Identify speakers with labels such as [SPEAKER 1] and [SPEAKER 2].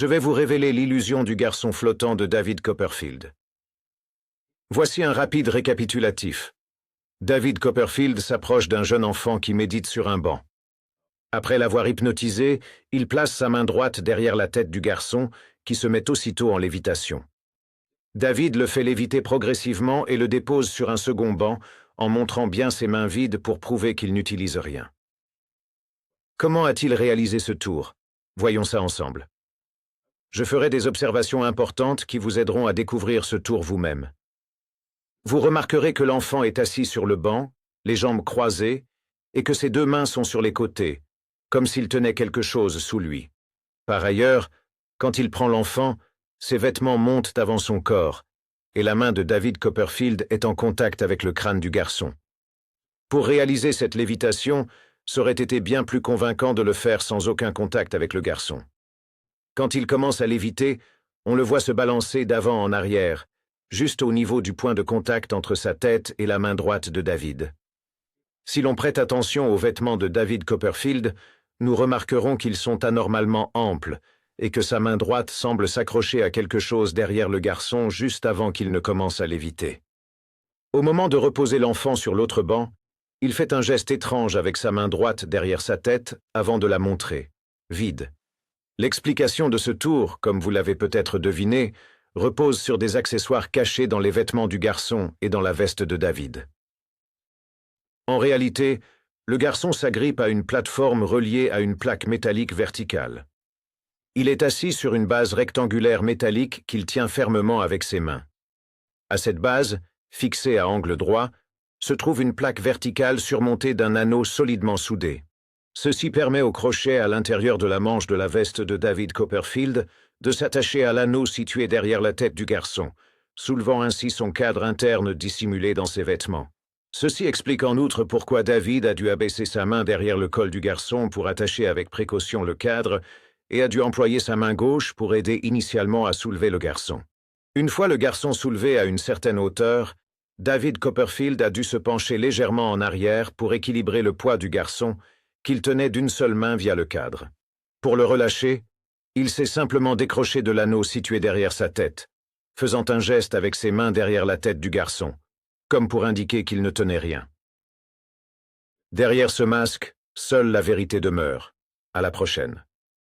[SPEAKER 1] je vais vous révéler l'illusion du garçon flottant de David Copperfield. Voici un rapide récapitulatif. David Copperfield s'approche d'un jeune enfant qui médite sur un banc. Après l'avoir hypnotisé, il place sa main droite derrière la tête du garçon, qui se met aussitôt en lévitation. David le fait léviter progressivement et le dépose sur un second banc, en montrant bien ses mains vides pour prouver qu'il n'utilise rien. Comment a-t-il réalisé ce tour? Voyons ça ensemble. Je ferai des observations importantes qui vous aideront à découvrir ce tour vous-même. Vous remarquerez que l'enfant est assis sur le banc, les jambes croisées, et que ses deux mains sont sur les côtés, comme s'il tenait quelque chose sous lui. Par ailleurs, quand il prend l'enfant, ses vêtements montent avant son corps, et la main de David Copperfield est en contact avec le crâne du garçon. Pour réaliser cette lévitation, ça aurait été bien plus convaincant de le faire sans aucun contact avec le garçon. Quand il commence à léviter, on le voit se balancer d'avant en arrière, juste au niveau du point de contact entre sa tête et la main droite de David. Si l'on prête attention aux vêtements de David Copperfield, nous remarquerons qu'ils sont anormalement amples et que sa main droite semble s'accrocher à quelque chose derrière le garçon juste avant qu'il ne commence à léviter. Au moment de reposer l'enfant sur l'autre banc, il fait un geste étrange avec sa main droite derrière sa tête avant de la montrer, vide. L'explication de ce tour, comme vous l'avez peut-être deviné, repose sur des accessoires cachés dans les vêtements du garçon et dans la veste de David. En réalité, le garçon s'agrippe à une plateforme reliée à une plaque métallique verticale. Il est assis sur une base rectangulaire métallique qu'il tient fermement avec ses mains. À cette base, fixée à angle droit, se trouve une plaque verticale surmontée d'un anneau solidement soudé. Ceci permet au crochet à l'intérieur de la manche de la veste de David Copperfield de s'attacher à l'anneau situé derrière la tête du garçon, soulevant ainsi son cadre interne dissimulé dans ses vêtements. Ceci explique en outre pourquoi David a dû abaisser sa main derrière le col du garçon pour attacher avec précaution le cadre et a dû employer sa main gauche pour aider initialement à soulever le garçon. Une fois le garçon soulevé à une certaine hauteur, David Copperfield a dû se pencher légèrement en arrière pour équilibrer le poids du garçon qu'il tenait d'une seule main via le cadre. Pour le relâcher, il s'est simplement décroché de l'anneau situé derrière sa tête, faisant un geste avec ses mains derrière la tête du garçon, comme pour indiquer qu'il ne tenait rien. Derrière ce masque, seule la vérité demeure. À la prochaine.